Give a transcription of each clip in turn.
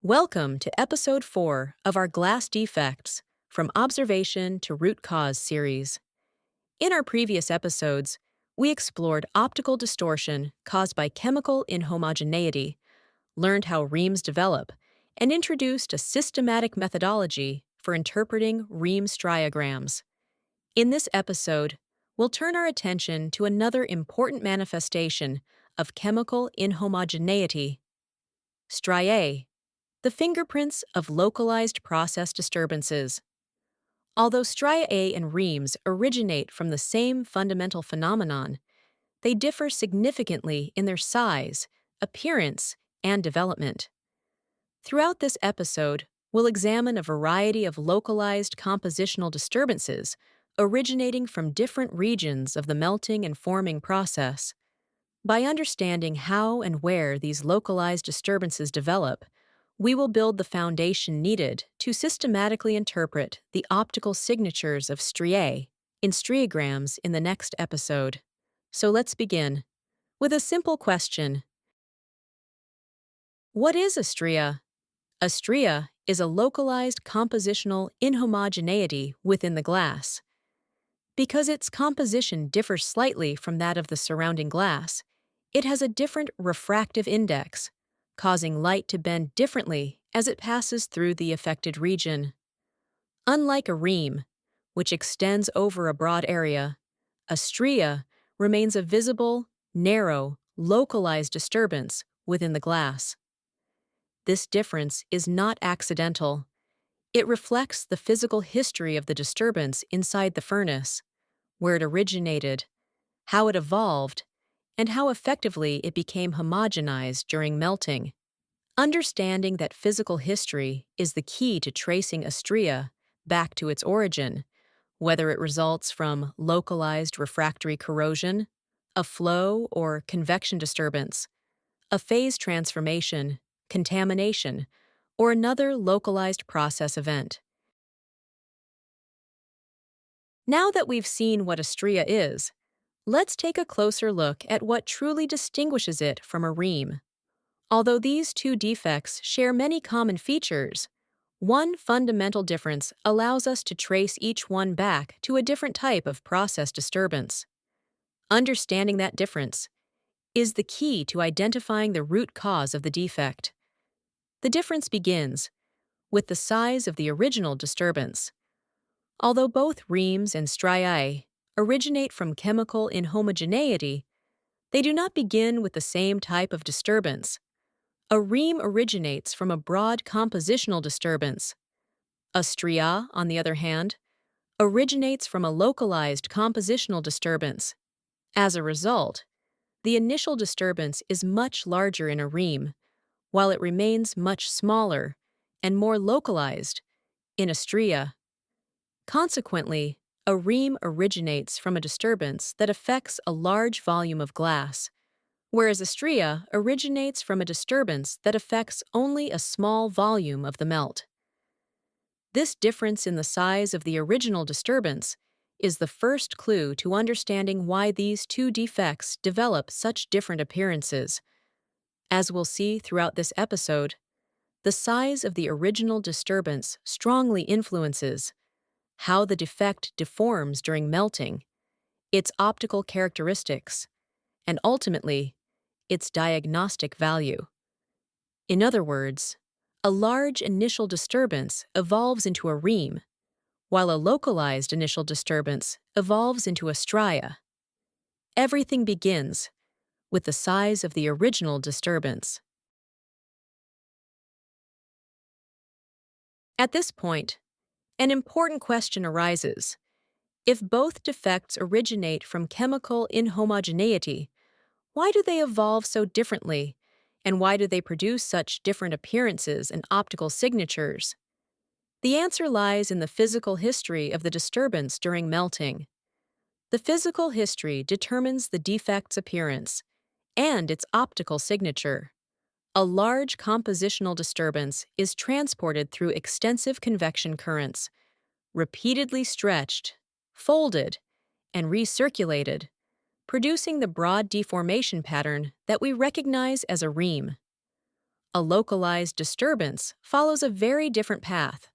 Welcome to Episode 4 of our Glass Defects From Observation to Root Cause series. In our previous episodes, we explored optical distortion caused by chemical inhomogeneity, learned how reams develop, and introduced a systematic methodology for interpreting ream striagrams. In this episode, we'll turn our attention to another important manifestation of chemical inhomogeneity: striae, the fingerprints of localized process disturbances. Although striae and reams originate from the same fundamental phenomenon, they differ significantly in their size, appearance, and development. Throughout this episode, we'll examine a variety of localized compositional disturbances originating from different regions of the melting and forming process. By understanding how and where these localized disturbances develop, we will build the foundation needed to systematically interpret the optical signatures of striae in striagrams in the next episode. So let's begin with a simple question. What is a stria? A stria is a localized compositional inhomogeneity within the glass. Because its composition differs slightly from that of the surrounding glass, it has a different refractive index, causing light to bend differently as it passes through the affected region. Unlike a ream, which extends over a broad area, a stria remains a visible, narrow, localized disturbance within the glass. This difference is not accidental. It reflects the physical history of the disturbance inside the furnace, where it originated, how it evolved, and how effectively it became homogenized during melting. Understanding that physical history is the key to tracing a stria back to its origin, whether it results from localized refractory corrosion, a flow or convection disturbance, a phase transformation, contamination, or another localized process event. Now that we've seen what a stria is, let's take a closer look at what truly distinguishes it from a ream. Although these two defects share many common features, one fundamental difference allows us to trace each one back to a different type of process disturbance. Understanding that difference is the key to identifying the root cause of the defect. The difference begins with the size of the original disturbance. Although both reams and striae originate from chemical inhomogeneity, they do not begin with the same type of disturbance. A ream originates from a broad compositional disturbance. A stria, on the other hand, originates from a localized compositional disturbance. As a result, the initial disturbance is much larger in a ream, while it remains much smaller and more localized in a stria. Consequently, a ream originates from a disturbance that affects a large volume of glass, whereas a stria originates from a disturbance that affects only a small volume of the melt. This difference in the size of the original disturbance is the first clue to understanding why these two defects develop such different appearances. As we'll see throughout this episode, the size of the original disturbance strongly influences how the defect deforms during melting, its optical characteristics, and ultimately, its diagnostic value. In other words, a large initial disturbance evolves into a ream, while a localized initial disturbance evolves into a stria. Everything begins with the size of the original disturbance. At this point, an important question arises. If both defects originate from chemical inhomogeneity, why do they evolve so differently, and why do they produce such different appearances and optical signatures? The answer lies in the physical history of the disturbance during melting. The physical history determines the defect's appearance and its optical signature. A large compositional disturbance is transported through extensive convection currents, repeatedly stretched, folded, and recirculated, producing the broad deformation pattern that we recognize as a ream. A localized disturbance follows a very different path,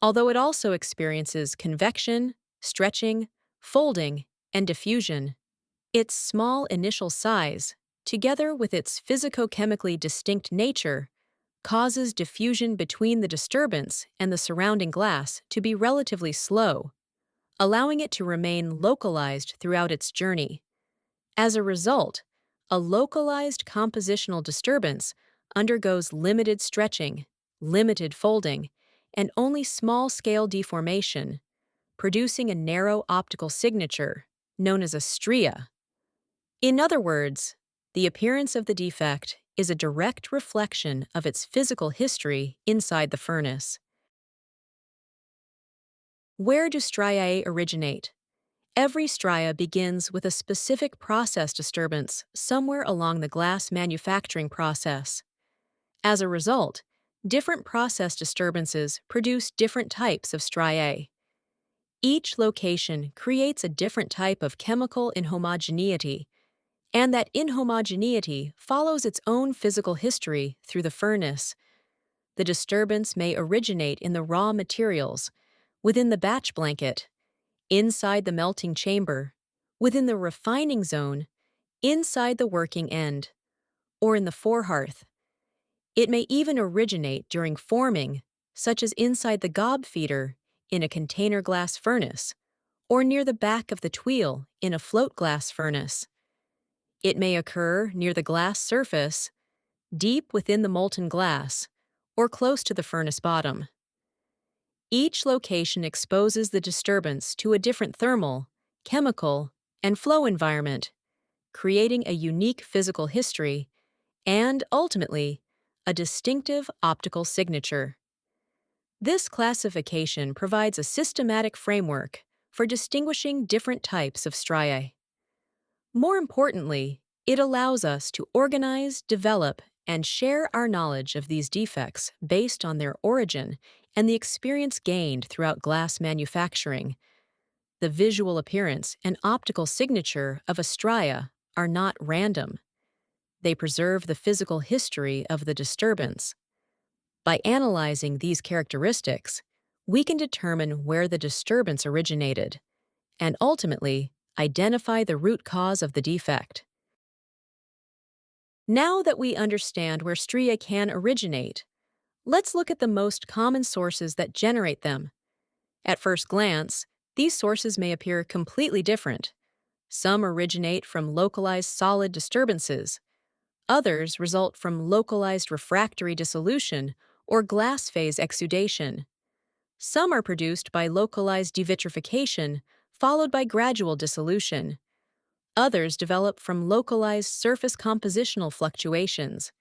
although it also experiences convection, stretching, folding, and diffusion. Its small initial size, together with its physicochemically distinct nature, causes diffusion between the disturbance and the surrounding glass to be relatively slow, allowing it to remain localized throughout its journey. As a result, a localized compositional disturbance undergoes limited stretching, limited folding, and only small-scale deformation, producing a narrow optical signature known as a stria. In other words, the appearance of the defect is a direct reflection of its physical history inside the furnace. Where do striae originate? Every stria begins with a specific process disturbance somewhere along the glass manufacturing process. As a result, different process disturbances produce different types of striae. Each location creates a different type of chemical inhomogeneity, and that inhomogeneity follows its own physical history through the furnace. The disturbance may originate in the raw materials, within the batch blanket, inside the melting chamber, within the refining zone, inside the working end, or in the forehearth. It may even originate during forming, such as inside the gob feeder in a container glass furnace, or near the back of the tweel in a float glass furnace. It may occur near the glass surface, deep within the molten glass, or close to the furnace bottom. Each location exposes the disturbance to a different thermal, chemical, and flow environment, creating a unique physical history and, ultimately, a distinctive optical signature. This classification provides a systematic framework for distinguishing different types of striae. More importantly, it allows us to organize, develop, and share our knowledge of these defects based on their origin and the experience gained throughout glass manufacturing. The visual appearance and optical signature of a stria are not random. They preserve the physical history of the disturbance. By analyzing these characteristics, we can determine where the disturbance originated and ultimately identify the root cause of the defect. Now that we understand where stria can originate, let's look at the most common sources that generate them. At first glance, these sources may appear completely different. Some originate from localized solid disturbances. Others result from localized refractory dissolution or glass phase exudation. Some are produced by localized devitrification, followed by gradual dissolution. Others develop from localized surface compositional fluctuations.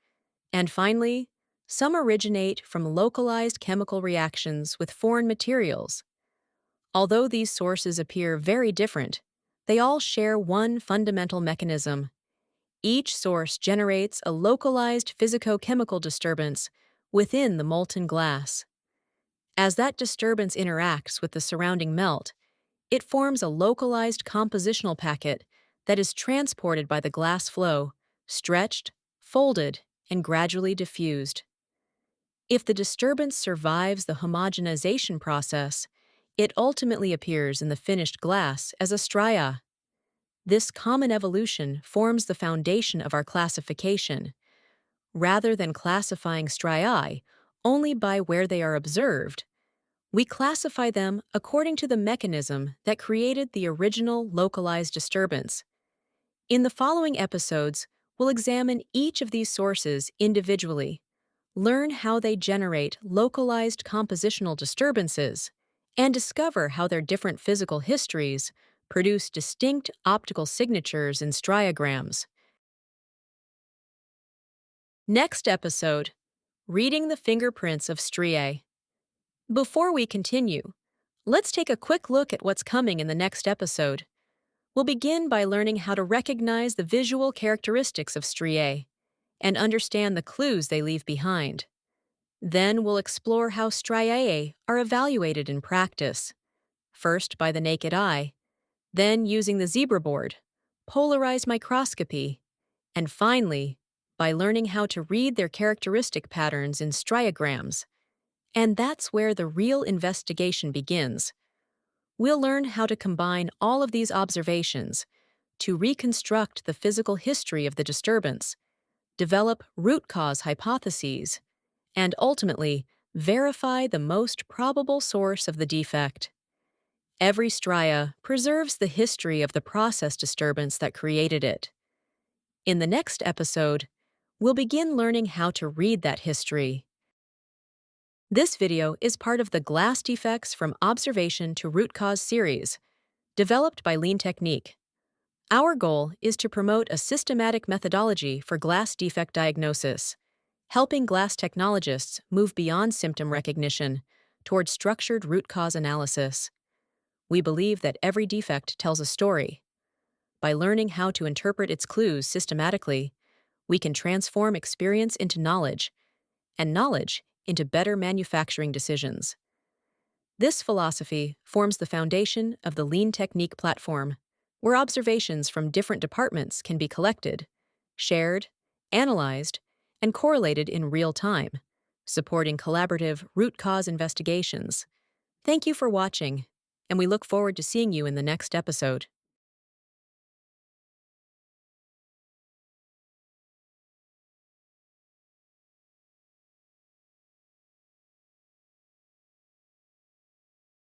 And finally, some originate from localized chemical reactions with foreign materials. Although these sources appear very different, they all share one fundamental mechanism. Each source generates a localized physicochemical disturbance within the molten glass. As that disturbance interacts with the surrounding melt, it forms a localized compositional packet that is transported by the glass flow, stretched, folded, and gradually diffused. If the disturbance survives the homogenization process, it ultimately appears in the finished glass as a stria. This common evolution forms the foundation of our classification. Rather than classifying striae only by where they are observed, we classify them according to the mechanism that created the original localized disturbance. In the following episodes, we'll examine each of these sources individually, learn how they generate localized compositional disturbances, and discover how their different physical histories produce distinct optical signatures in striagrams. Next episode, Reading the Fingerprints of Striae. Before we continue, let's take a quick look at what's coming in the next episode. We'll begin by learning how to recognize the visual characteristics of striae and understand the clues they leave behind. Then we'll explore how striae are evaluated in practice, first by the naked eye, then using the zebra board, polarized microscopy, and finally, by learning how to read their characteristic patterns in striagrams. And that's where the real investigation begins. We'll learn how to combine all of these observations to reconstruct the physical history of the disturbance, develop root cause hypotheses, and ultimately verify the most probable source of the defect. Every stria preserves the history of the process disturbance that created it. In the next episode, we'll begin learning how to read that history. This video is part of the Glass Defects from Observation to Root Cause series, developed by LeanTechnique. Our goal is to promote a systematic methodology for glass defect diagnosis, helping glass technologists move beyond symptom recognition toward structured root cause analysis. We believe that every defect tells a story. By learning how to interpret its clues systematically, we can transform experience into knowledge, and knowledge into better manufacturing decisions. This philosophy forms the foundation of the LeanTechnique platform, where observations from different departments can be collected, shared, analyzed, and correlated in real time, supporting collaborative root cause investigations. Thank you for watching, and we look forward to seeing you in the next episode.